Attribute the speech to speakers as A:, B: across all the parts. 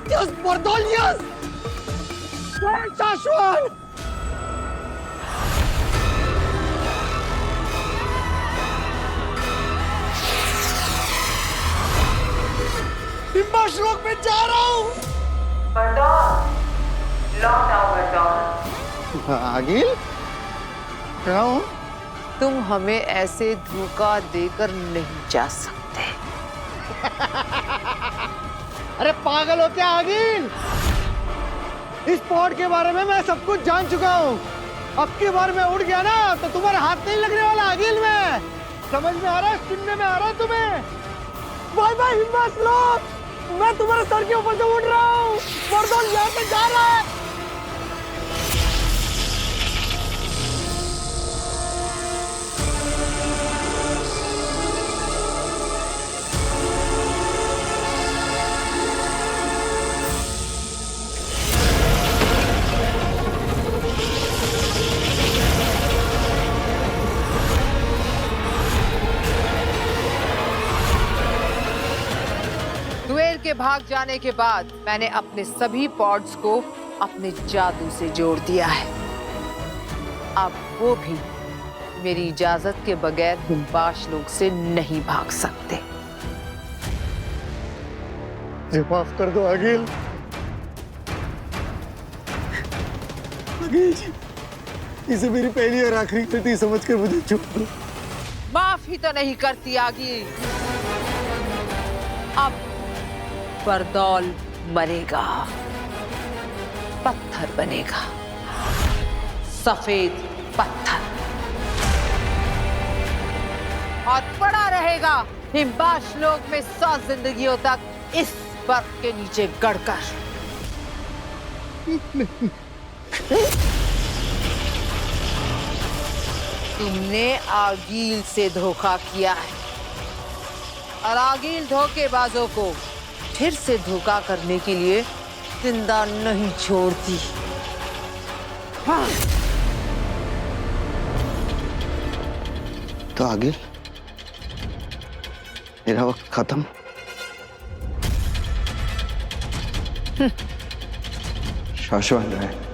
A: Yes, Bardol, yes! Shashwan! हिम्बाश्लोक में जा रहा हूँ।
B: बर्दौल, लौट आओ बर्दौल।
A: आगिल? क्या हूँ?
C: तुम हमें ऐसे धोखा देकर नहीं जा सकते।
A: अरे पागल हो क्या आगिल? इस पॉड के बारे में मैं सब कुछ जान चुका हूँ। अब की बार मैं उड़ गया ना तो तुम्हारे हाथ नहीं लगने वाला आगिल में। समझ में आ रहा है? सुनने में आ रहा है तुम्हें? बाय बाय हिम्बाश्लोक। मैं तुम्हारे सर के ऊपर से उड़ रहा हूँ। बर्दौल यहाँ से जा रहा है।
C: दुएल के भाग जाने के बाद मैंने अपने सभी पॉड्स को अपने जादू से जोड़ दिया है। अब वो भी मेरी इजाजत के बगैर हिम्बाश्लोक से नहीं भाग सकते।
A: माफ कर दो आगिल। आगिल जी, इसे मेरी पहली और आखिरी गलती समझकर मुझे छोड़ दो।
C: माफ ही तो नहीं करती आगी। अब बर्दौल मरेगा, पत्थर बनेगा, सफेद पत्थर, और पड़ा रहेगा हिम्बाश्लोक में 100 जिंदगियों तक इस बर्फ के नीचे गड़कर। तुमने आगील से धोखा किया है और आगील धोखेबाजों को फिर से धोखा करने के लिए जिंदा नहीं छोड़ती। हाँ।
A: तो आगिल, मेरा वक्त खत्म। शाश्वत रहे।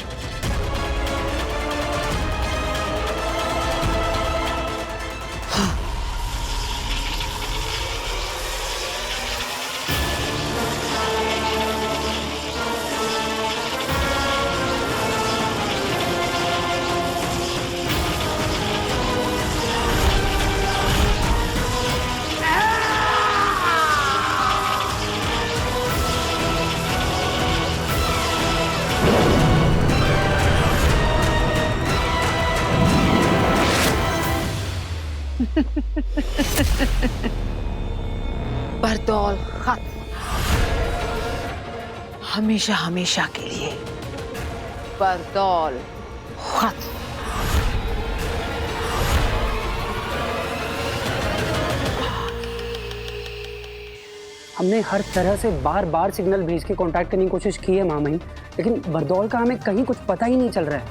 C: बर्दौल खत्म, हमेशा हमेशा के लिए। बर्दौल खत्म।
D: हमने हर तरह से बार बार सिग्नल भेज के कांटेक्ट करने की कोशिश की है मामही, लेकिन बर्दौल का हमें कहीं कुछ पता ही नहीं चल रहा है।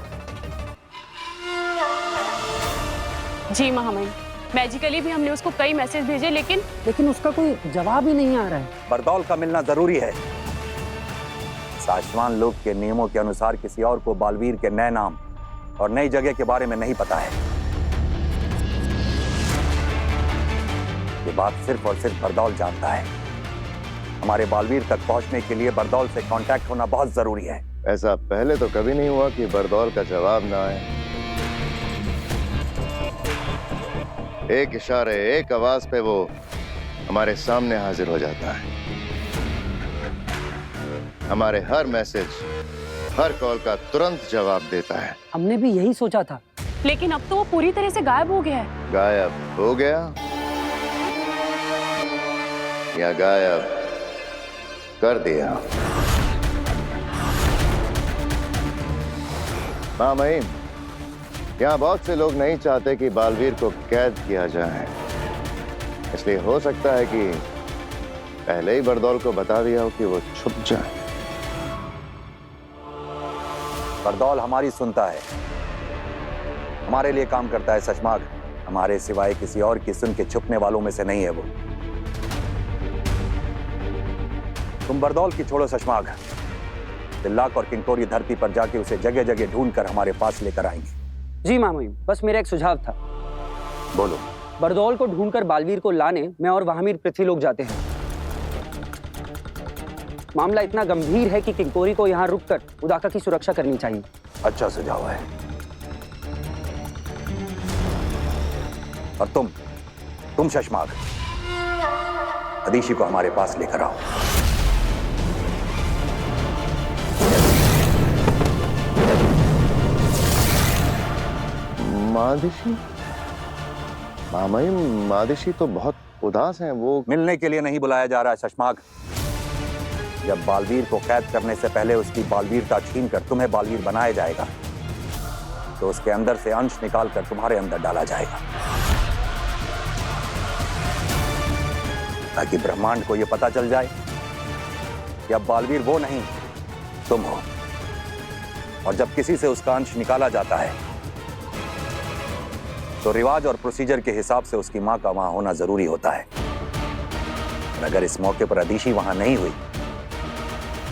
E: जी महामहिम, मैजिकली भी हमने उसको कई मैसेज भेजे लेकिन
D: उसका कोई जवाब ही नहीं आ रहा है।
F: बर्दौल का मिलना जरूरी है। साशवान लोक के नियमों के अनुसार किसी और को बालवीर के नए नाम और नई जगह के बारे में नहीं पता है। ये बात सिर्फ और सिर्फ बर्दौल जानता है। हमारे बालवीर तक पहुंचने के लिए बर्दौल से कांटेक्ट होना बहुत जरूरी है।
G: ऐसा पहले तो कभी नहीं हुआ कि बर्दौल का जवाब ना आए। एक इशारे, एक आवाज पे वो हमारे सामने हाजिर हो जाता है। हमारे हर मैसेज, हर कॉल का तुरंत जवाब देता है।
D: हमने भी यही सोचा था,
E: लेकिन अब तो वो पूरी तरह से गायब हो गया है।
G: गायब हो गया या गायब कर दिया? हाँ महीम, यहाँ बहुत से लोग नहीं चाहते कि बालवीर को कैद किया जाए, इसलिए हो सकता है कि पहले ही बर्दौल को बता दिया हो कि वो छुप जाए।
F: बर्दौल हमारी सुनता है, हमारे लिए काम करता है सचमाग। हमारे सिवाय किसी और की सुन के छुपने वालों में से नहीं है वो। तुम बरदौल की छोड़ो शशमाग, तिल्लाक और किंकोरी धरती पर जाके उसे जगह जगह ढूंढकर हमारे पास लेकर आएंगे।
D: जी मामा जी, बस मेरा एक सुझाव था।
F: बोलो।
D: बरदौल को ढूंढकर बालवीर को लाने मैं और वहामीर पृथ्वी लोग जाते हैं। मामला इतना गंभीर है कि किंकोरी को यहाँ रुककर उदाका की सुरक्षा करनी चाहिए।
F: अच्छा सुझाव है। और तुम शशमाग, अदीशी को हमारे पास लेकर आओ।
G: मादिशी? मामाई, मादिशी तो बहुत उदास हैं। वो
F: मिलने के लिए नहीं बुलाया जा रहा है शशमाग। जब बालवीर को कैद करने से पहले उसकी बालवीरता छीनकर तुम्हें बालवीर बनाया जाएगा, तो उसके अंदर से अंश निकालकर तुम्हारे अंदर डाला जाएगा, ताकि ब्रह्मांड को यह पता चल जाए कि अब बालवीर वो नहीं तुम हो। और जब किसी से उसका अंश निकाला जाता है तो रिवाज और प्रोसीजर के हिसाब से उसकी मां का वहां होना जरूरी होता है। और अगर इस मौके पर अदीशी वहां नहीं हुई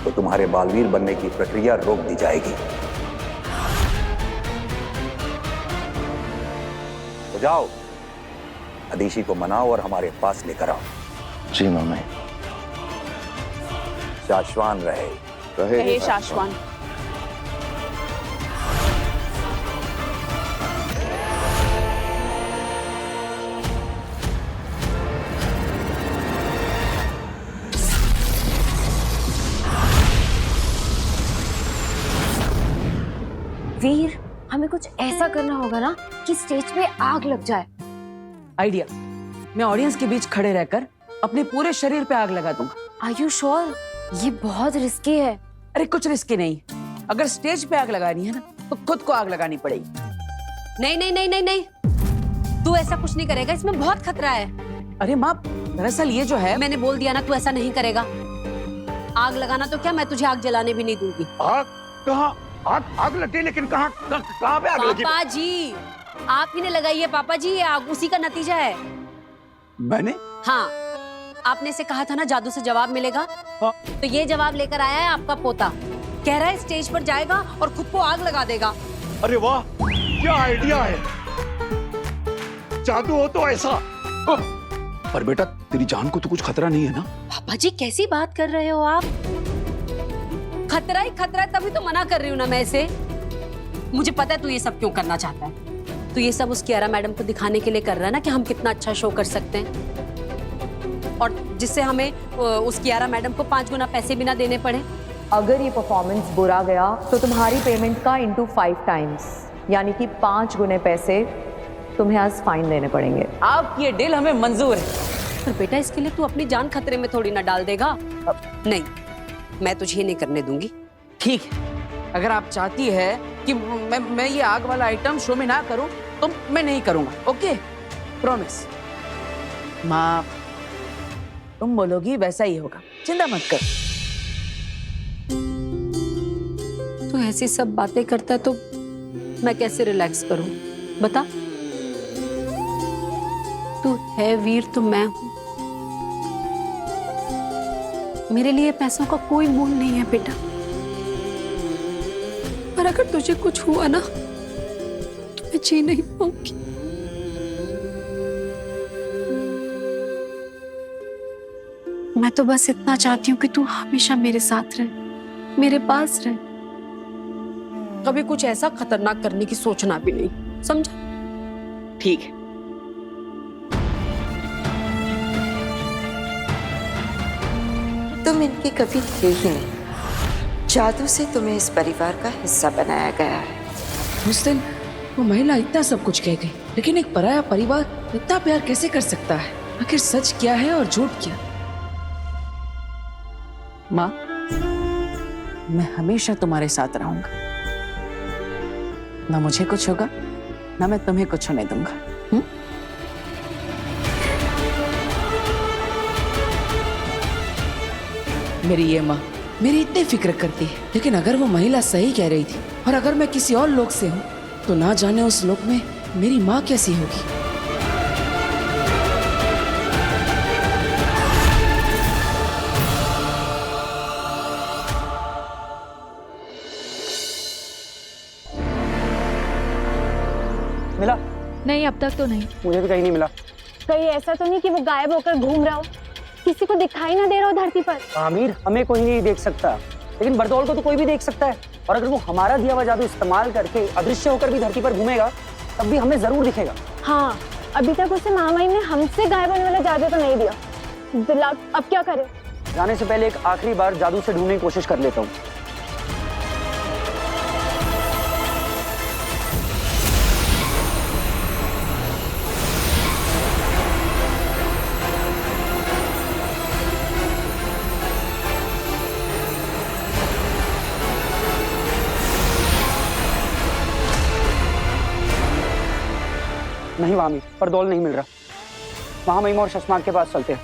F: तो तुम्हारे बालवीर बनने की प्रक्रिया रोक दी जाएगी। तो जाओ, अदीशी को मनाओ और हमारे पास लेकर आओ।
G: जी मामाई।
F: शाश्वान रहे।
E: रहे शाश्वान।
H: वीर, हमें कुछ ऐसा करना होगा ना कि स्टेज पे आग लग जाए।
I: आइडिया, मैं ऑडियंस के बीच खड़े रहकर अपने पूरे शरीर पे आग लगा दूंगा।
H: Are you sure? ये बहुत रिस्की है।
I: अरे कुछ रिस्की नहीं, अगर स्टेज पे आग लगानी है ना तो खुद को आग लगानी पड़ेगी।
H: नहीं नहीं नहीं नहीं नहीं, तू ऐसा कुछ नहीं करेगा, इसमें बहुत खतरा है।
I: अरे माँ, दरअसल ये जो है,
H: मैंने बोल दिया ना, तू ऐसा नहीं करेगा। आग लगाना तो क्या, मैं तुझे आग जलाने भी नहीं दूंगी।
J: आग कहाँ? आग लगी, लेकिन कहाँ पे आग लगी?
H: पापा जी, आप ही ने लगाई है पापा जी, ये आग उसी का नतीजा है।
J: मैंने?
H: हाँ, आपने से कहा था ना जादू से जवाब मिलेगा।
J: हाँ।
H: तो ये जवाब लेकर आया है आपका पोता। कह रहा है स्टेज पर जाएगा और खुद को आग लगा देगा।
J: अरे वाह, क्या आइडिया है। जादू हो तो ऐसा। पर बेटा, तेरी जान को तो कुछ खतरा नहीं है ना?
H: पापा जी कैसी बात कर रहे हो आप? खतरा ही खतरा है, तभी तो मना कर रही हूँ ना मैं इसे। मुझे पता है तू ये सब क्यों करना चाहता है। तू ये सब उस कियारा मैडम को दिखाने के लिए कर रहा है ना कि हम कितना अच्छा शो कर सकते हैं, और जिससे हमें उस कियारा मैडम को 5 गुना पैसे भी ना देने पड़े।
B: अगर ये परफॉर्मेंस बुरा गया तो तुम्हारी पेमेंट का इंटू 5 टाइम्स, यानी कि 5 गुने पैसे तुम्हें आज फाइन देने पड़ेंगे।
I: आपकी ये डील हमें मंजूर है।
H: पर बेटा, इसके लिए तू अपनी जान खतरे में थोड़ी ना डाल देगा। नहीं, मैं तुझे नहीं करने दूंगी।
I: ठीक है, अगर आप चाहती है कि मैं ये आग वाला आइटम शो में ना करूं तो मैं नहीं करूंगा। Okay, promise. माँ, तुम बोलोगी वैसा ही होगा, चिंता मत कर।
H: तू ऐसी सब बातें करता है तो मैं कैसे रिलैक्स करूं, बता। तू है वीर तो मैं हूं। मेरे लिए पैसों का कोई मोल नहीं है बेटा, पर अगर तुझे कुछ हुआ ना तो मैं जी नहीं पाऊंगी। मैं तो बस इतना चाहती हूँ कि तू हमेशा मेरे साथ रहे, मेरे पास रहे। कभी कुछ ऐसा खतरनाक करने की सोचना भी नहीं, समझा?
I: ठीक है।
K: तुम इनकी कभी थे ही नहीं। जादू से तुम्हें इस परिवार का हिस्सा बनाया गया है।
I: उस दिन वो महिला इतना सब कुछ कह गई, लेकिन एक पराया परिवार इतना प्यार कैसे कर सकता है? आखिर सच क्या है और झूठ क्या? माँ, मैं हमेशा तुम्हारे साथ रहूंगा। ना मुझे कुछ होगा, ना मैं तुम्हें कुछ होने दूंगा। मेरी ये माँ मेरी इतनी फिक्र करती है, लेकिन अगर वो महिला सही कह रही थी और अगर मैं किसी और लोक से हूँ तो ना जाने उस लोक में मेरी माँ कैसी होगी।
L: नहीं, अब तक तो नहीं।
D: मुझे भी कहीं नहीं मिला।
E: कहीं ऐसा तो नहीं कि वो गायब होकर घूम रहा हो, किसी को दिखाई ना दे रहा हो धरती पर?
D: आमिर, हमें कोई नहीं देख सकता, लेकिन बरदौल को तो कोई भी देख सकता है। और अगर वो हमारा दिया हुआ जादू इस्तेमाल करके अदृश्य होकर भी धरती पर घूमेगा, तब भी हमें जरूर दिखेगा।
E: हाँ, अभी तक उसे महामहिम ने हमसे गायब होने वाला जादू तो नहीं दिया। दिला, अब क्या करें?
D: जाने से पहले एक आखिरी बार जादू से ढूंढने की कोशिश कर लेता हूँ। नहीं वामी, बरदौल नहीं मिल रहा। महामहिम और शशमाग के पास चलते हैं।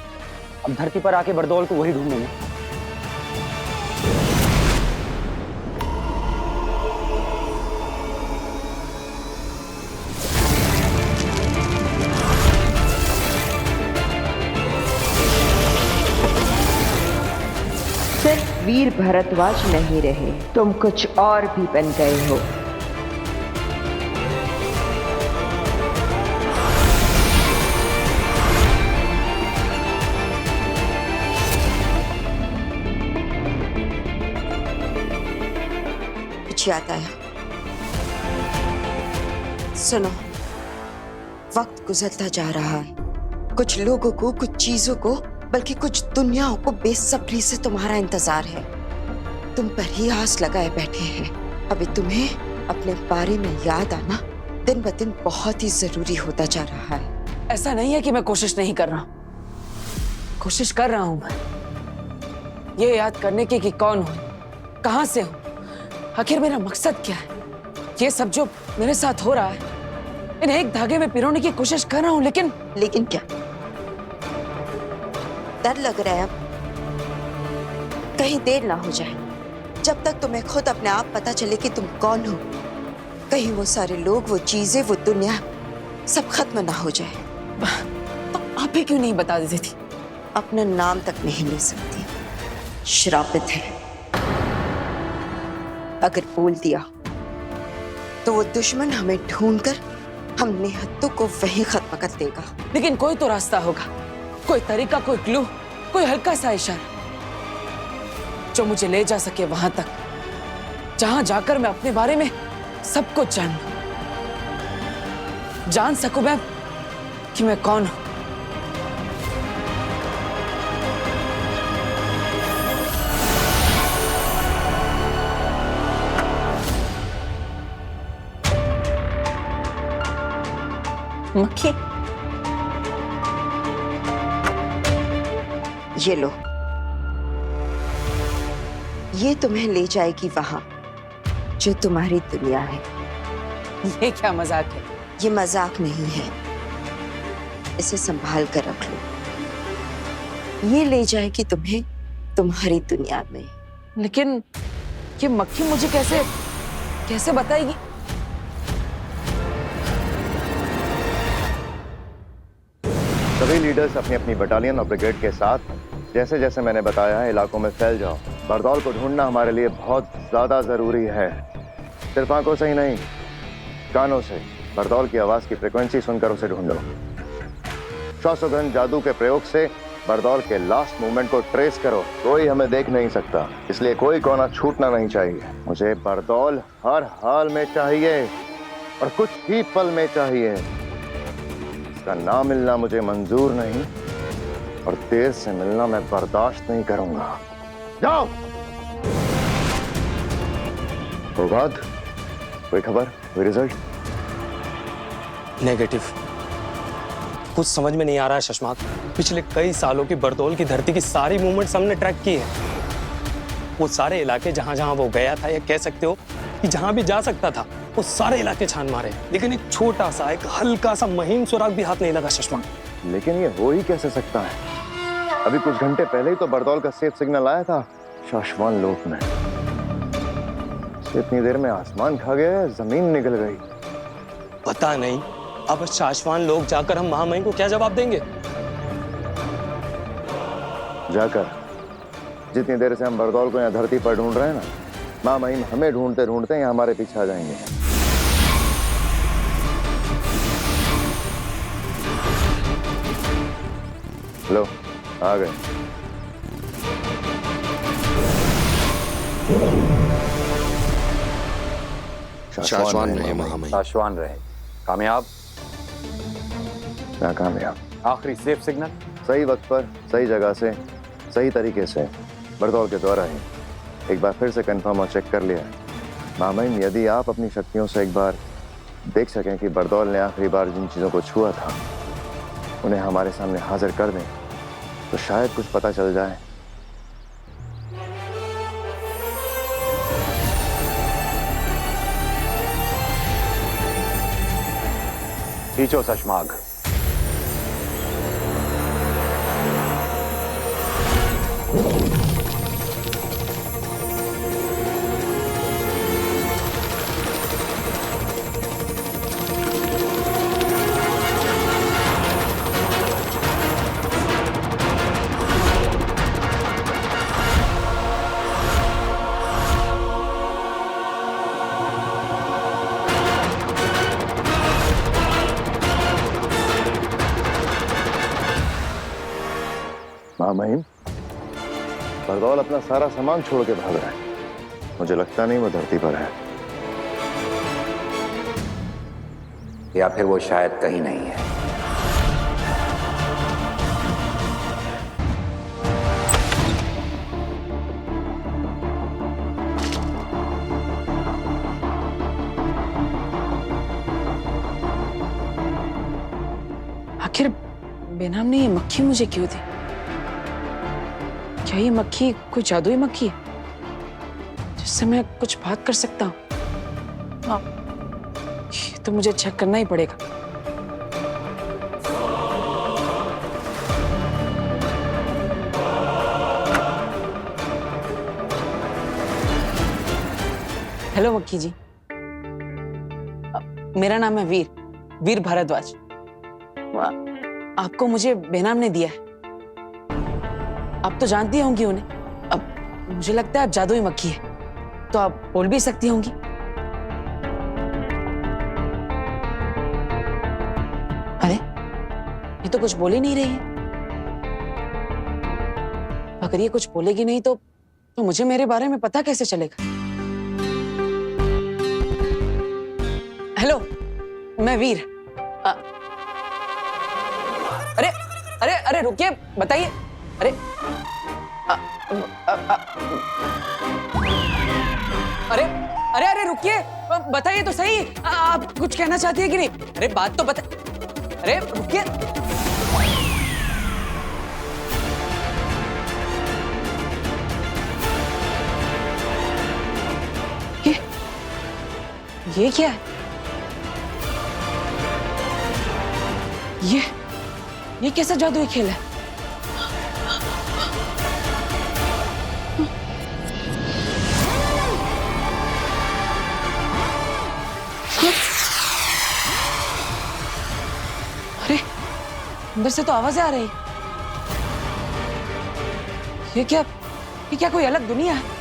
D: अब धरती पर आके बरदौल को वही ढूंढेंगे।
K: सिर्फ वीर भरद्वाज नहीं रहे, तुम कुछ और भी बन गए हो। याद आया, सुनो, वक्त गुजरता जा रहा है। कुछ लोगों को, कुछ चीजों को, बल्कि कुछ दुनियाओं को बेसब्री से तुम्हारा इंतजार है। तुम पर ही आस लगाए बैठे हैं। अभी तुम्हें अपने बारे में याद आना दिन ब दिन बहुत ही जरूरी होता जा रहा है।
I: ऐसा नहीं है कि मैं कोशिश नहीं कर रहा, कोशिश कर रहा हूं मैं, ये याद करने की कि कौन हूं, कहां से हूं, आखिर मेरा मकसद क्या है। ये सब जो मेरे साथ हो रहा है, इन्हें एक धागे में पिरोने की कोशिश कर रहा हूं,
K: लेकिन क्या डर लग रहा है? अब कहीं देर ना हो जाए, जब तक तुम्हें खुद अपने आप पता चले कि तुम कौन हो। कहीं वो सारे लोग, वो चीजें, वो दुनिया सब खत्म ना हो जाए।
I: तो आप ही क्यों नहीं बता देती थी?
K: अपना नाम तक नहीं ले सकती, श्रापित है। अगर बोल दिया तो वो दुश्मन हमें ढूंढकर हम निहत्तों को वहीं खत्म कर देगा।
I: लेकिन कोई तो रास्ता होगा, कोई तरीका, कोई क्लू, कोई हल्का सा इशारा जो मुझे ले जा सके वहां तक, जहां जाकर मैं अपने बारे में सब कुछ जान सकूं मैं कि मैं कौन हूं।
K: मक्खी, ये लो, ये तुम्हें ले जाएगी वहां जो तुम्हारी दुनिया है।
I: ये क्या मजाक है?
K: ये मजाक नहीं है, इसे संभाल कर रख लो। ये ले जाएगी तुम्हें तुम्हारी दुनिया में।
I: लेकिन ये मक्खी मुझे कैसे बताएगी?
G: सभी लीडर्स अपनी अपनी बटालियन और ब्रिगेड के साथ जैसे जैसे मैंने बताया है इलाकों में फैल जाओ। बरदौल को ढूंढना हमारे लिए बहुत ज्यादा जरूरी है। सिर्फ आंखों से ही नहीं, कानों से बरदौल की आवाज की फ्रीक्वेंसी सुनकर उसे ढूंढो। श्वासोगंध जादू के प्रयोग से बरदौल के लास्ट मूवमेंट को ट्रेस करो। कोई हमें देख नहीं सकता, इसलिए कोई कोना छूटना नहीं चाहिए। मुझे बरदौल हर हाल में चाहिए और कुछ ही पल में चाहिए। इसका ना मिलना मुझे मंजूर नहीं और देर से मिलना मैं बर्दाश्त नहीं करूंगा। जाओ। प्रभात, कोई खबर, कोई रिजल्ट?
M: नेगेटिव। कुछ समझ में नहीं आ रहा है शशमाक। पिछले कई सालों की बरदौल की धरती की सारी मूवमेंट्स हमने ट्रैक की है। वो सारे इलाके जहां जहां वो गया था, या कह सकते हो कि जहां भी जा सकता था, वो सारे इलाके छान मारे, लेकिन एक छोटा सा, एक हल्का सा महीन सुराग भी हाथ नहीं लगा शशमाक।
G: लेकिन ये हो ही कैसे सकता है? अभी कुछ घंटे पहले ही तो बरदौल का सेफ सिग्नल आया था शाश्वान लोक में। इतनी देर में आसमान खा गया, जमीन निकल गई।
M: पता नहीं अब शाश्वान लोग जाकर हम महामहिम को क्या जवाब देंगे?
G: जाकर जितनी देर से हम बरदौल को यहाँ धरती पर ढूंढ रहे हैं ना, महामहिम हमें ढूंढते ढूंढते यहाँ हमारे पीछे आ जाएंगे। लो आ गए।
J: शाश्वान रहे महामहिम।
F: शाश्वान रहे। कामयाब?
G: नाकामयाब।
F: आखिरी सेफ सिग्नल?
G: सही वक्त पर सही जगह से सही तरीके से बड़दौल के द्वारा ही एक बार फिर से कंफर्म और चेक कर लिया। मामैन, यदि आप अपनी शक्तियों से एक बार देख सकें कि बड़दौल ने आखिरी बार जिन चीज़ों को छुआ था उन्हें हमारे सामने हाजिर कर दें तो शायद कुछ पता चल जाए।
F: खींचो शशमाग।
G: मामैन, बड़दौल अपना सारा सामान छोड़ के भाग रहा है। मुझे लगता नहीं वो धरती पर है,
F: या फिर वो शायद कहीं नहीं है।
I: आखिर बेनाम ने ये मक्खी मुझे क्यों दी? क्या ये मक्खी कोई जादुई मक्खी है जिससे मैं कुछ बात कर सकता हूँ? ये तो मुझे चेक करना ही पड़ेगा। हेलो मक्खी जी, मेरा नाम है वीर भारद्वाज। आपको मुझे बेनाम ने दिया है। आप तो जानती होंगी उन्हें। अब मुझे लगता है आप जादुई मक्खी है, तो आप बोल भी सकती होंगी। अरे ये तो कुछ बोल ही नहीं रही है। अगर ये कुछ बोलेगी नहीं तो मुझे मेरे बारे में पता कैसे चलेगा? हेलो, मैं वीर। अरे अरे अरे रुकिए, बताइए। अरे अरे अरे अरे रुकिए, बताइए तो सही। आप कुछ कहना चाहती है कि नहीं? अरे बात तो बता। अरे रुकिए। ये क्या है? ये कैसा जादुई खेल है? अरे अंदर से तो आवाजें आ रही। ये क्या कोई अलग दुनिया है?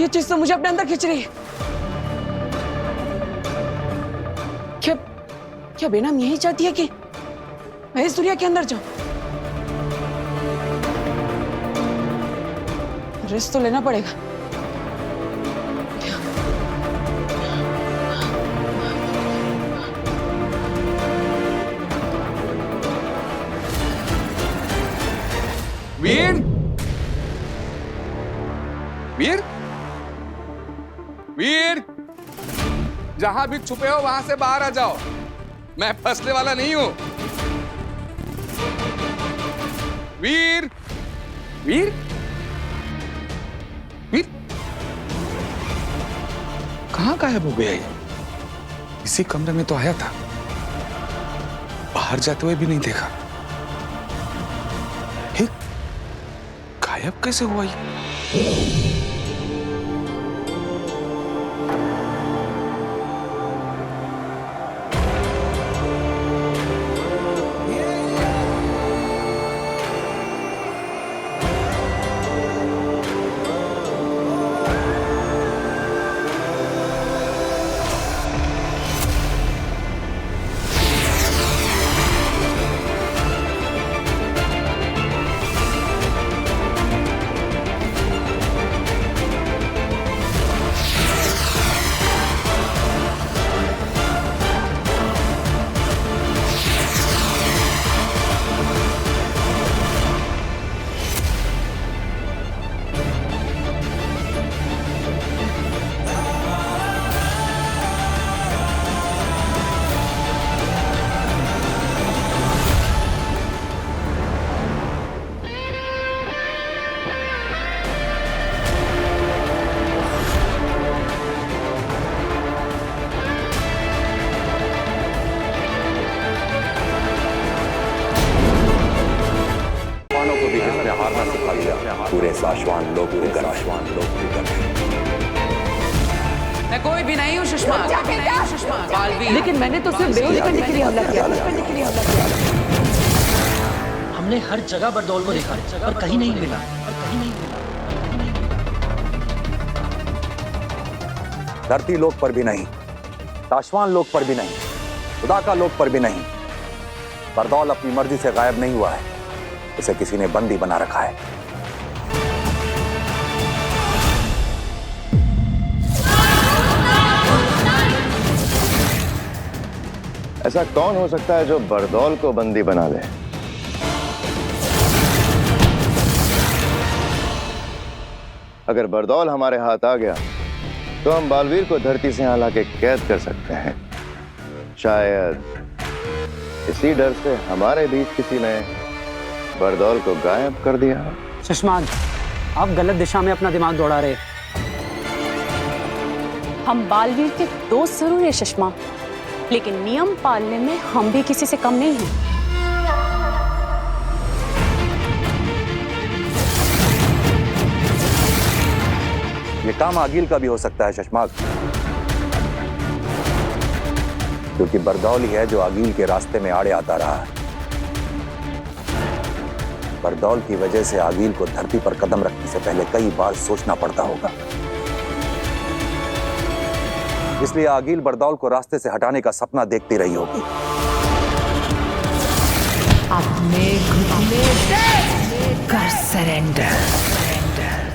I: ये चीज तो मुझे अपने अंदर खींच रही है। क्या बेनाम यही चाहती है कि मैं इस दुनिया के अंदर जाऊं? रिस्क तो लेना पड़ेगा।
J: वीर, वीर, वीर, जहां भी छुपे हो वहां से बाहर आ जाओ। मैं फंसने वाला नहीं हूं। वीर, वीर, वीर, कहां गायब हो गया ये? इसी कमरे में तो आया था, बाहर जाते हुए भी नहीं देखा। गायब कैसे हुआ ये?
F: शाश्वान लोक
I: मैं कोई भी नहीं हूँ सुषमा, बालवीर। लेकिन मैंने तो सिर्फ बेहोश करने के लिए हमला किया।
L: हमने हर जगह बरदौल को देखा पर कहीं नहीं मिला।
F: धरती लोक पर भी नहीं, शाश्वान लोक पर भी नहीं, खुदा का लोक पर भी नहीं। बरदौल अपनी मर्जी से गायब नहीं हुआ है, उसे किसी ने बंदी बना रखा है।
G: ऐसा कौन हो सकता है जो बरदौल को बंदी बना ले? अगर बरदौल हमारे हाथ आ गया तो हम बालवीर को धरती से यहां लाके कैद कर सकते हैं। शायद इसी डर से हमारे बीच किसी ने बरदौल को गायब कर दिया।
D: शशमाग, आप गलत दिशा में अपना दिमाग दौड़ा रहे।
H: हम बालवीर के दोस्त जरूर है सुषमा, लेकिन नियम पालने में हम भी किसी से कम नहीं हैं।
F: ये काम आगिल का भी हो सकता है शशमाग, क्योंकि बरदौल ही है जो आगिल के रास्ते में आड़े आता रहा है। बरदौल की वजह से आगिल को धरती पर कदम रखने से पहले कई बार सोचना पड़ता होगा। इसलिए आगिल बरदौल को रास्ते से हटाने का सपना देखती रही होगी।
C: अपने घुटने कर सरेंडर।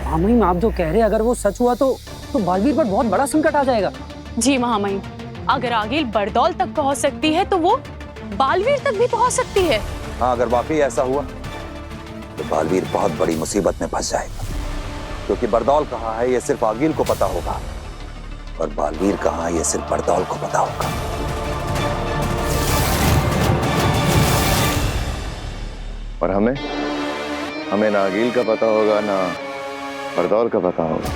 D: महामहिम, आप जो कह रहे हैं अगर वो सच हुआ तो बालवीर पर बहुत बड़ा संकट आ जाएगा।
H: जी महामहिम, अगर आगिल बरदौल तक पहुंच सकती है तो वो बालवीर तक भी पहुंच सकती है।
F: हाँ, अगर वाकई ऐसा हुआ तो बालवीर बहुत बड़ी मुसीबत में फंस जाएगा, क्योंकि बरदौल कहाँ है ये सिर्फ आगिल को पता होगा और बालवीर कहाँ ये सिर्फ बरदौल को पता होगा।
G: और हमें ना आगिल का पता होगा ना बरदौल का पता होगा।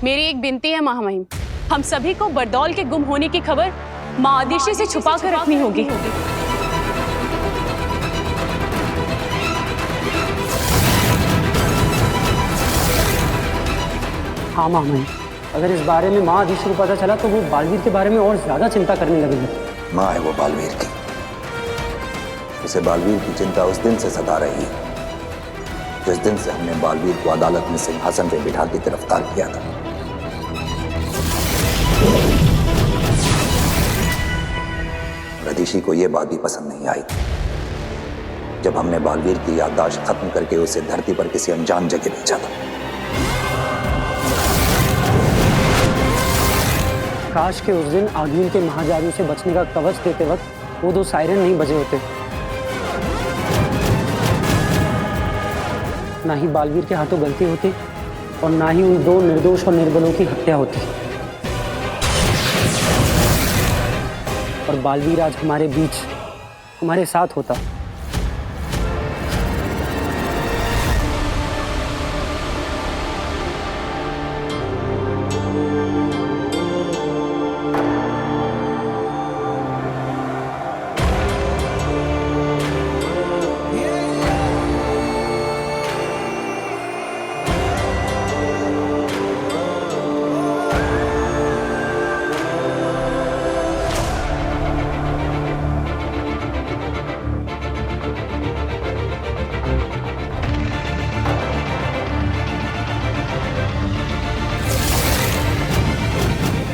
H: मेरी एक विनती है महामहिम, हम सभी को बरदौल के गुम होने की खबर माँ आदिशि से छुपा कर रखनी होगी।
D: हाँ महामहिम, अगर इस बारे में माँ आदिशि को पता चला तो वो बालवीर के बारे में और ज्यादा चिंता करने लगेगी।
F: माँ है वो बालवीर की, उसे बालवीर की चिंता उस दिन से सता रही है जिस दिन से हमने बालवीर को अदालत में सिंहासन पे बिठा के गिरफ्तार किया था। आदिशि को यह बात भी पसंद नहीं आई जब हमने बालवीर की याददाश्त खत्म करके उसे धरती पर किसी अनजान जगह भेजा था।
D: काश के उस दिन आगिल के महाजादू से बचने का कवच देते वक्त वो 2 सायरन नहीं बजे होते, ना ही बालवीर के हाथों गलती होती और ना ही उन 2 निर्दोष और निर्बलों की हत्या होती। और बालवीर आज हमारे बीच हमारे साथ होता।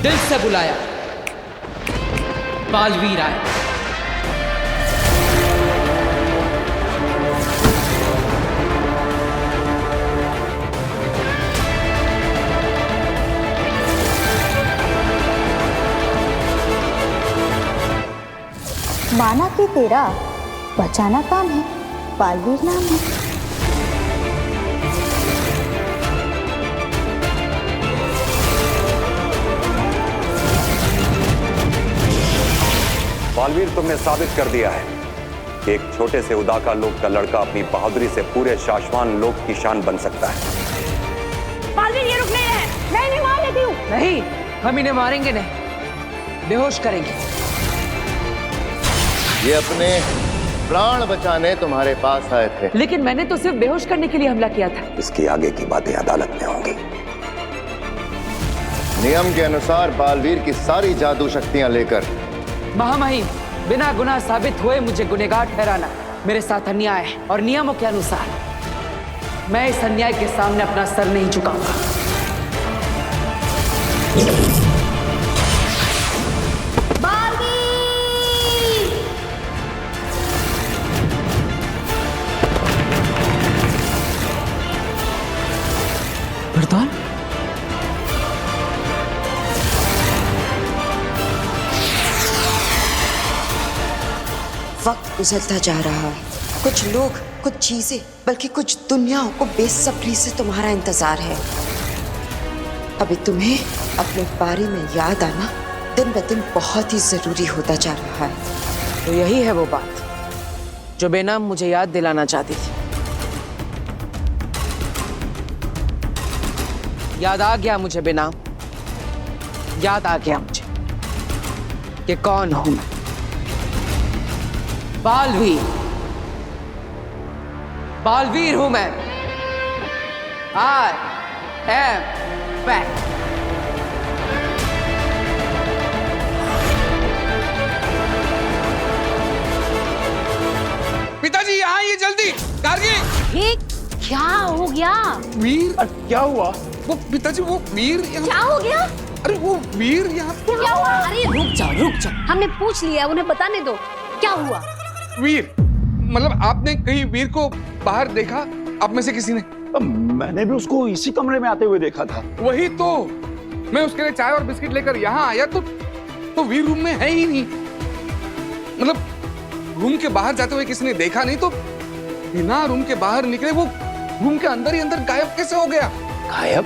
I: दिल से बुलाया, बालवीर आए।
E: माना कि तेरा बचाना काम है, बालवीर नाम है।
F: बालवीर, तुमने साबित कर दिया है कि एक छोटे से उदाका लोक का लड़का अपनी बहादुरी से पूरे शाश्वान लोक की शान बन सकता है।
H: बालवीर, ये रुक नहीं है। मैं नहीं मार लेती हूँ।
I: नहीं, हम इन्हें मारेंगे नहीं, बेहोश करेंगे।
G: ये अपने प्राण बचाने तुम्हारे पास आए थे।
I: लेकिन मैंने तो सिर्फ बेहोश करने के लिए हमला किया था।
F: इसकी आगे की बातें अदालत में होंगी।
G: नियम के अनुसार बालवीर की सारी जादू शक्तियां लेकर
I: महामहिम, बिना गुनाह साबित हुए मुझे गुनहगार ठहराना मेरे साथ अन्याय है, और नियमों के अनुसार मैं इस अन्याय के सामने अपना सर नहीं झुकाऊंगा। बरदौल,
K: वक्त गुजरता जा रहा है। कुछ लोग, कुछ चीजें, बल्कि कुछ दुनियाओं को बेसब्री से तुम्हारा इंतजार है। अभी तुम्हें अपने बारे में याद आना दिन ब दिन बहुत ही जरूरी होता जा रहा है।
I: तो यही है वो बात जो बेनाम मुझे याद दिलाना चाहती थी। याद आ गया मुझे बेनाम, याद आ गया मुझे कि कौन हूं मैं। बालवीर, बालवीर हूं मैं। I am back.
J: पिताजी यहाँ आइए जल्दी। गार्गी,
H: ये क्या हो गया?
J: वीर,
M: क्या हुआ?
J: वो पिताजी, वो वीर
H: क्या हो गया?
J: अरे वो वीर यहाँ
H: क्या हुआ? अरे रुक जाओ, हमने पूछ लिया, उन्हें बताने दो। क्या हुआ?
J: वीर, मतलब आपने कहीं वीर को बाहर देखा? आप में से किसी ने?
M: मैंने भी उसको इसी कमरे में आते हुए देखा था।
J: वही तो, मैं उसके लिए चाय और बिस्किट लेकर यहाँ आया तो वीर रूम में है ही नहीं। मतलब रूम के बाहर जाते हुए किसी ने देखा नहीं, तो बिना रूम के बाहर निकले वो रूम के अंदर ही अंदर गायब कैसे हो गया?
M: गायब?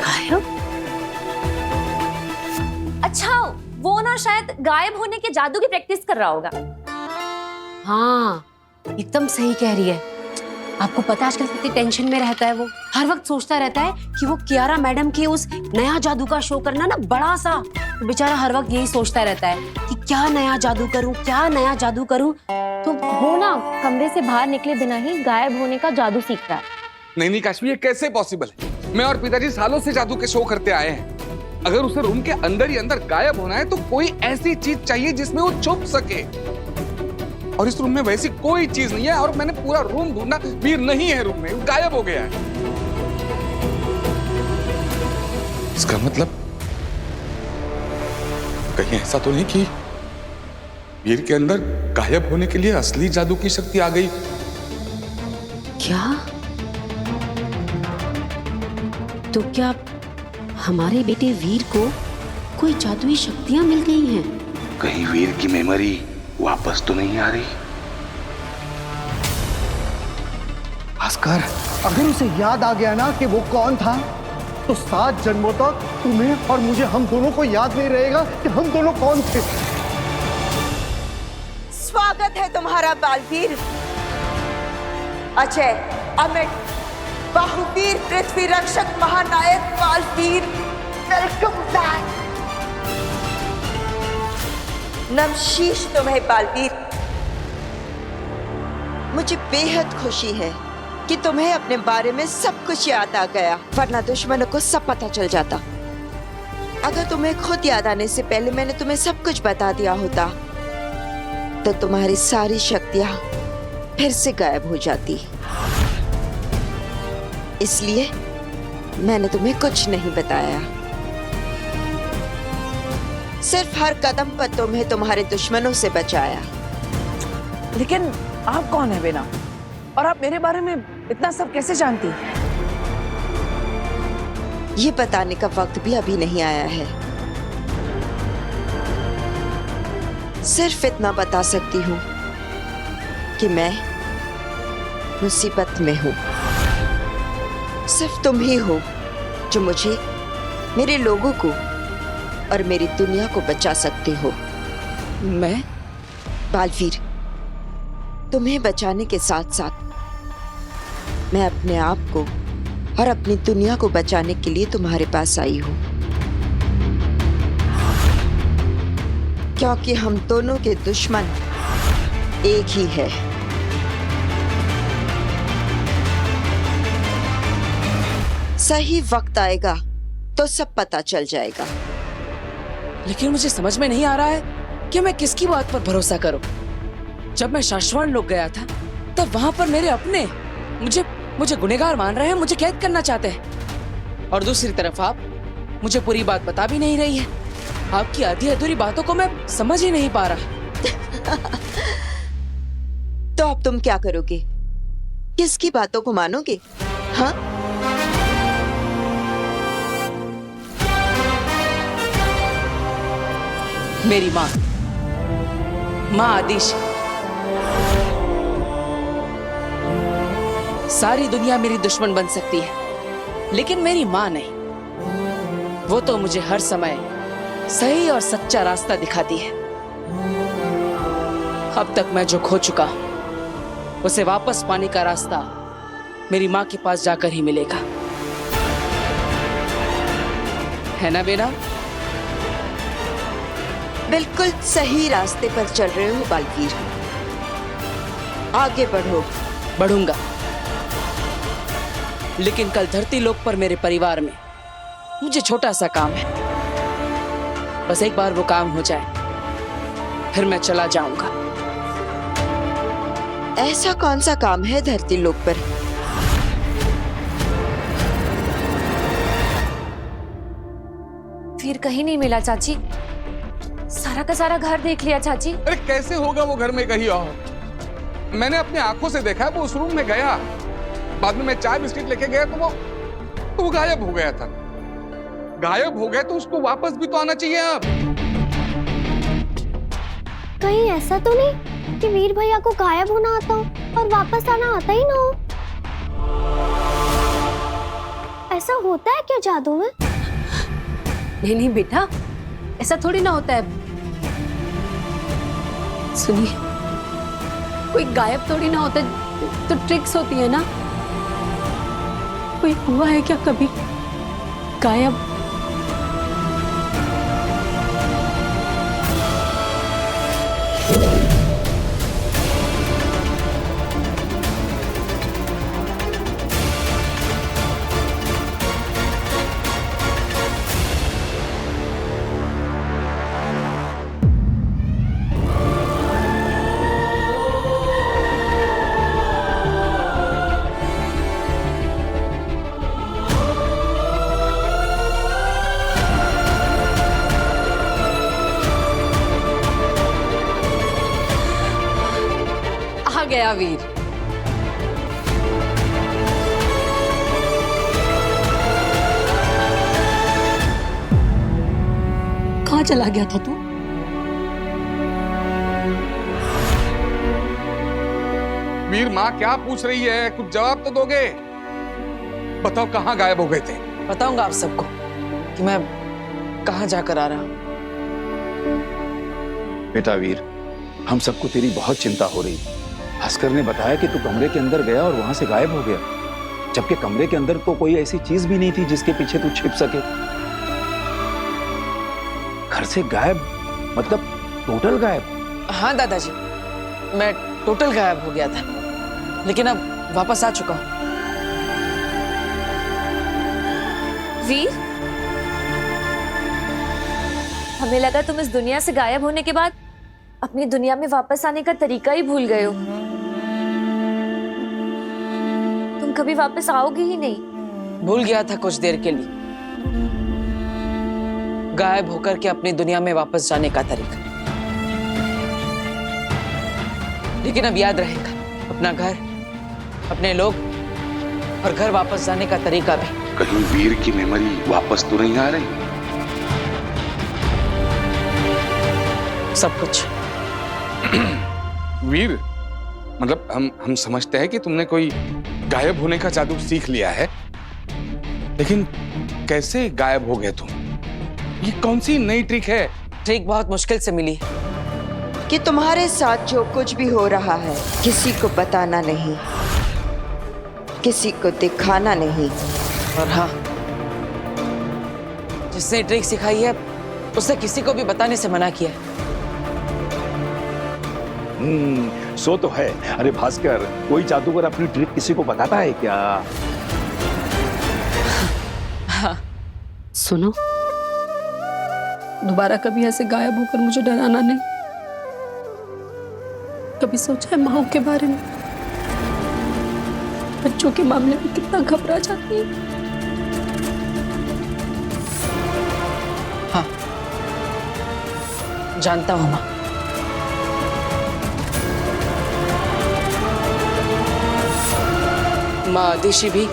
H: अच्छा, वो ना शायद गायब होने के जादू की प्रैक्टिस कर रहा होगा। हाँ, एकदम सही कह रही है। आपको पता है आजकल कितनी टेंशन में रहता है वो। हर वक्त सोचता रहता है कि वो कियारा मैडम के उस नया जादू का शो करना ना बड़ा सा। तो बेचारा हर वक्त यही सोचता रहता है कि क्या नया जादू करूं, क्या नया जादू करूं। तो वो ना कमरे से बाहर निकले बिना ही गायब होने का जादू सीख रहा है।
J: नहीं काश्मीर, ये कैसे पॉसिबल है? मैं और पिताजी सालों से जादू के शो करते आए हैं। अगर उसे रूम के अंदर ही अंदर गायब होना है तो कोई ऐसी चीज चाहिए जिसमें वो छुप सके, और इस रूम में वैसी कोई चीज नहीं है। और मैंने पूरा रूम ढूंढा, वीर नहीं है रूम में, गायब हो गया है। इसका मतलब कहीं ऐसा तो नहीं कि वीर के अंदर गायब होने के लिए असली जादू की शक्ति आ गई?
H: क्या? तो क्या हमारे बेटे वीर को कोई जादुई शक्तियां मिल गई हैं?
J: कहीं वीर की मेमोरी वापस तो नहीं आ रही?
A: भास्कर, अगर उसे याद आ गया ना कि वो कौन था, तो 7 जन्मों तक तुम्हें और मुझे, हम दोनों को याद नहीं रहेगा कि हम दोनों कौन थे।
K: स्वागत है तुम्हारा बालवीर। अजय, अमित, बाहुवीर, पृथ्वी रक्षक, महानायक बालवीर, वेलकम बैक। नमशीश तुम्हें बालवीर। मुझे बेहद खुशी है कि तुम्हें अपने बारे में सब कुछ याद आ गया, वरना दुश्मनों को सब पता चल जाता। अगर तुम्हें खुद याद आने से पहले मैंने तुम्हें सब कुछ बता दिया होता तो तुम्हारी सारी शक्तियां फिर से गायब हो जाती। इसलिए मैंने तुम्हें कुछ नहीं बताया। सिर्फ हर कदम पर तुम्हें तुम्हारे दुश्मनों से बचाया।
I: लेकिन आप कौन है बेना? और आप मेरे बारे में इतना सब कैसे जानती हैं?
K: ये बताने का वक्त भी अभी नहीं आया है। सिर्फ इतना बता सकती हूँ कि मैं मुसीबत में हूँ। सिर्फ तुम ही हो जो मुझे, मेरे लोगों को और मेरी दुनिया को बचा सकते हो। मैं बालवीर, तुम्हें बचाने के साथ साथ मैं अपने आप को और अपनी दुनिया को बचाने के लिए तुम्हारे पास आई हूं, क्योंकि हम दोनों के दुश्मन एक ही है। सही वक्त आएगा तो सब पता चल जाएगा।
I: लेकिन मुझे समझ में नहीं आ रहा है कि मैं किसकी बात पर भरोसा करूं। जब मैं शाश्वान लोग गया था तब वहां पर मेरे अपने मुझे गुनहगार मान रहे हैं, मुझे कैद करना चाहते हैं। और दूसरी तरफ आप मुझे पूरी बात बता भी नहीं रही है। आपकी आधी अधूरी बातों को मैं समझ ही नहीं पा रहा।
K: तो अब तुम क्या करोगे? किसकी बातों को मानोगे? हाँ,
I: मेरी माँ आदिश। सारी दुनिया मेरी दुश्मन बन सकती है, लेकिन मेरी माँ नहीं। वो तो मुझे हर समय सही और सच्चा रास्ता दिखाती है। अब तक मैं जो खो चुका उसे वापस पाने का रास्ता मेरी माँ के पास जाकर ही मिलेगा, है ना बेना?
K: बिल्कुल सही रास्ते पर चल रहे हो बालवीर। आगे बढ़ो।
I: बढ़ूंगा, लेकिन कल धरती लोक पर मेरे परिवार में मुझे छोटा सा काम है। बस एक बार वो काम हो जाए फिर मैं चला जाऊंगा।
K: ऐसा कौन सा काम है धरती लोक पर?
H: फिर कहीं नहीं मिला चाची। सारा का सारा घर देख लिया चाची।
J: अरे कैसे होगा वो घर में कहीं और? मैंने अपनी आंखों से देखा, वो उस रूम में गया, बाद में मैं चाय बिस्किट लेके गया तो वो गायब हो गया था। गायब हो गया तो उसको वापस भी तो आना चाहिए। अब
E: कहीं ऐसा तो नहीं कि वीर भैया को गायब होना आता हो और वापस आना आता ही ना हो? ऐसा होता है क्या जादू में?
H: नहीं बेटा, ऐसा थोड़ी ना होता है। सुनिए, कोई गायब थोड़ी ना होता है, तो ट्रिक्स होती है ना। कोई हुआ है क्या कभी गायब? गया वीर। कहाँ चला गया था तू?
J: वीर, माँ क्या पूछ रही है? कुछ जवाब तो दोगे। बताओ कहाँ गायब हो गए थे?
I: बताऊंगा आप सबको कि मैं कहाँ जाकर आ रहा हूँ।
N: बेटा वीर, हम सबको तेरी बहुत चिंता हो रही। भास्कर ने बताया कि तू कमरे के अंदर गया और वहां से गायब हो गया, जबकि कमरे के अंदर तो कोई ऐसी चीज भी नहीं थी जिसके पीछे तू छिप सके। घर से गायब मतलब टोटल गायब?
I: हाँ दादाजी, मैं टोटल गायब हो गया था, लेकिन अब वापस आ चुका हूँ।
H: वीर, हमें लगा तुम इस दुनिया से गायब होने के बाद अपनी दुनिया में वापस आने का तरीका ही भूल गए हो। तुम कभी वापस आओगे ही नहीं।
I: भूल गया था कुछ देर के लिए, गायब होकर के अपनी दुनिया में वापस जाने का तरीका। लेकिन अब याद रहेगा अपना घर, अपने लोग और घर वापस जाने का तरीका भी।
J: कहीं वीर की मेमोरी वापस तो नहीं आ रही?
I: सब कुछ।
J: वीर, मतलब हम समझते हैं कि तुमने कोई गायब होने का जादू सीख लिया है, लेकिन कैसे गायब हो गए तुम? ये कौन सी नई ट्रिक है?
I: ट्रिक बहुत मुश्किल से मिली
K: कि तुम्हारे साथ जो कुछ भी हो रहा है किसी को बताना नहीं, किसी को दिखाना नहीं।
I: और हाँ, जिसने ट्रिक सिखाई है उसने किसी को भी बताने से मना किया है।
N: सो तो है। अरे भास्कर, कोई जादूगर अपनी ट्रिक किसी को बताता है क्या?
H: हाँ सुनो, दोबारा कभी ऐसे गायब होकर मुझे डराना नहीं। कभी सोचा है माओ के बारे में? बच्चों के मामले में कितना घबरा जाती है।
I: हाँ जानता हूँ माँ। माँ आदिशी भी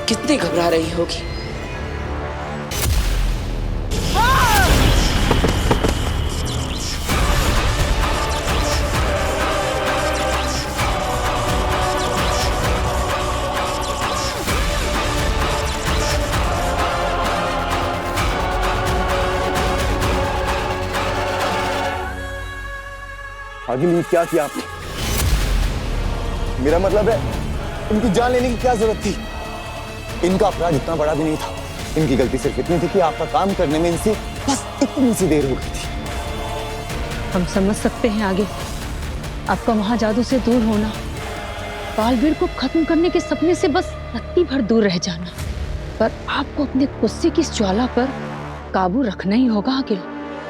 I: कितनी घबरा रही होगी।
G: आगे नहीं क्या किया आपने? मेरा मतलब है इनकी जान लेने की क्या जरूरत थी? इनका अपराध इतना बड़ा भी नहीं था। इनकी गलती सिर्फ इतनी थी कि आपका काम करने में इनसे बस इतनी सी देर हो गई थी।
O: हम समझ सकते हैं आगे आपका महाजादू से दूर होना, बालवीर को खत्म करने के सपने से बस रत्ती भर दूर रह जाना, पर आपको अपने गुस्से की इस ज्वाला पर काबू रखना ही होगा आगे,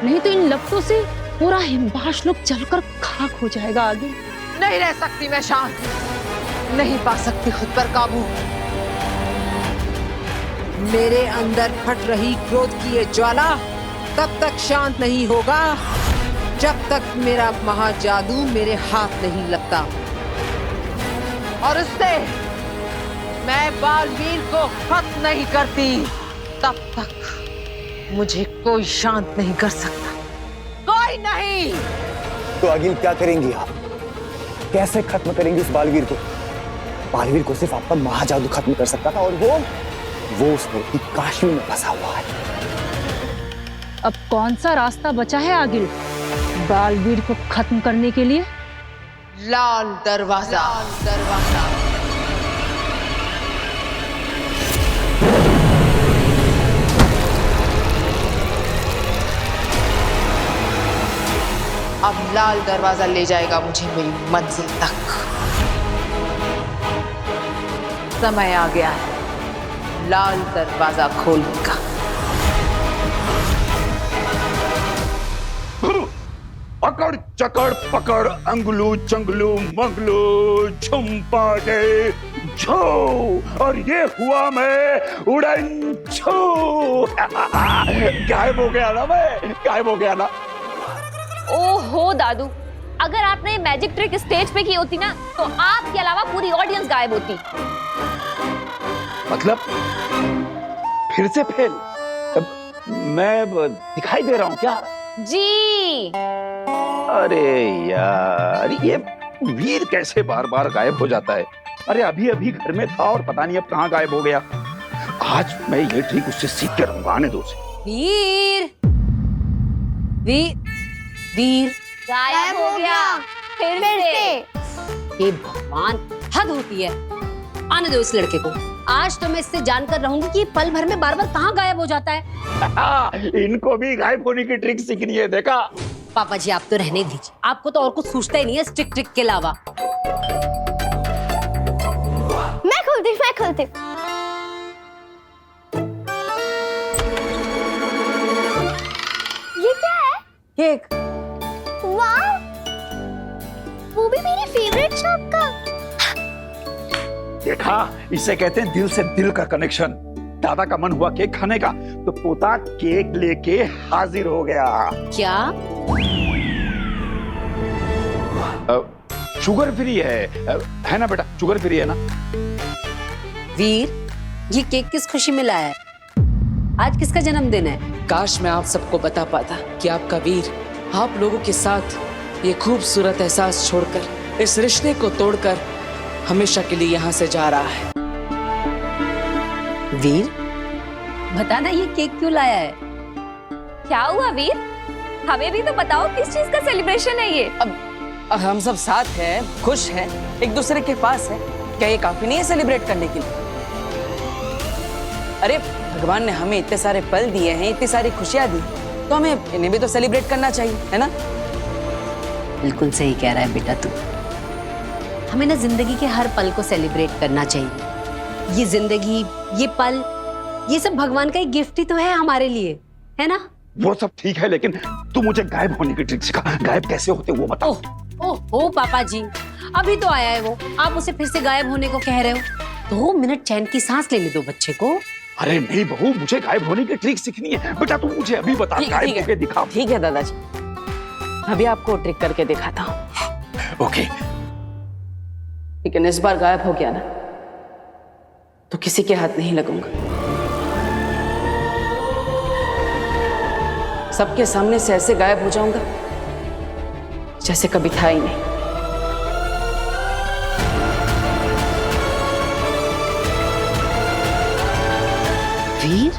O: नहीं तो इन लपटों से पूरा हिमबाश लोग जलकर खाक हो जाएगा आगे।
C: नहीं रह सकती मैं शांत, नहीं पा सकती खुद पर काबू। मेरे अंदर फट रही क्रोध की ये ज्वाला तब तक शांत नहीं होगा जब तक मेरा महाजादू मेरे हाथ नहीं लगता, और उससे मैं बालवीर को खत्म नहीं करती तब तक मुझे कोई शांत नहीं कर सकता, कोई नहीं।
G: तो आगे क्या करेंगी आप? कैसे खत्म करेंगी इस बालवीर को? बालवीर को सिर्फ आपका महाजादू खत्म कर सकता था, और वो उस मूर्ति काशी में फंसा हुआ है।
O: अब कौन सा रास्ता बचा है आगे बालवीर को खत्म करने के लिए?
C: लाल दरवाजा। लाल दरवाजा। अब लाल दरवाजा ले जाएगा मुझे मेरी मंजिल तक। समय आ गया है लाल दरवाजा खोलने का।
N: अकड़ चकड़ पकड़ अंगलू चंगलू मंगलू झुम्पा दे झो, और ये हुआ मैं उड़न छू। गायब हो गया ना मैं, गायब हो गया ना।
E: ओहो दादू, अगर आपने मैजिक ट्रिक स्टेज पे की होती ना तो आपके अलावा पूरी ऑडियंस गायब होती।
N: मतलब फिर से फेल? मैं दिखाई दे रहा हूँ क्या?
E: जी।
N: अरे यार, ये वीर कैसे बार बार गायब हो जाता है? अरे अभी अभी घर में था और पता नहीं अब कहाँ गायब हो गया। आज मैं ये ट्रिक उससे सीख के रहूंगा, आने दो उसे।
H: वीर वीर वीर
E: गायब हो गया फिर से।
H: हे भगवान, हद होती है। आने दो इस लड़के को। आज तो मैं इससे जानकर रहूंगी कि पल भर में बार बार कहाँ गायब हो जाता है।
N: इनको भी गायब होने की ट्रिक सीखनी है, देखा?
H: पापा जी आप तो रहने दीजिए, आपको तो और कुछ सूझता ही नहीं है स्टिक ट्रिक के अलावा।
E: मैं खोलती। ये क्या है?
H: केक।
E: वाह, वो भी मेरी फेवरेट शॉप का।
N: देखा, इसे कहते हैं दिल से दिल का कनेक्शन। दादा का मन हुआ केक खाने का तो पोता केक लेके हाजिर हो गया।
H: क्या?
N: शुगर फ्री है ना बेटा? शुगर फ्री है ना?
H: वीर, ये केक किस खुशी में लाया है? आज किसका जन्मदिन है?
I: काश मैं आप सबको बता पाता कि आपका वीर आप लोगों के साथ ये खूबसूरत एहसास छोड़कर, इस रिश्ते को तोड़कर हमेशा के लिए यहाँ से जा रहा है।
H: वीर, बताना ये केक क्यों लाया है?
E: क्या हुआ वीर? हमें भी तो बताओ किस चीज का सेलिब्रेशन है ये?
I: अब हम सब साथ हैं, खुश हैं, एक दूसरे के पास है, क्या ये काफी नहीं है सेलिब्रेट करने के लिए? अरे भगवान ने हमें इतने सारे पल दिए हैं, इतनी सारी खुशियां दी, तो हमें इन्हें भी तो सेलिब्रेट करना चाहिए, है ना?
H: बिल्कुल सही कह रहा है बेटा तू। हमें ना जिंदगी के हर पल को सेलिब्रेट करना चाहिए। ये जिंदगी, ये पल ये सब भगवान का एक गिफ्ट ही तो है हमारे लिए, है ना?
N: वो सब ठीक है, लेकिन तू मुझे गायब होने की ट्रिक सिखा। गायब कैसे होते वो बता।
H: ओह पापा जी, अभी तो आया है वो, आप उसे फिर से गायब होने को कह रहे हो? 2 मिनट चैन की सांस लेने दो बच्चे को।
N: अरे नहीं बहू, मुझे गायब होने की ट्रिक सीखनी है। बेटा तू मुझे अभी बता, गायब होके दिखा।
I: ठीक है दादाजी, अभी आपको ट्रिक करके दिखाता हूँ।
N: ओके।
I: लेकिन इस बार गायब हो गया ना तो किसी के हाथ नहीं लगूंगा। सबके सामने से ऐसे गायब हो जाऊंगा जैसे कभी था ही नहीं।
K: वीर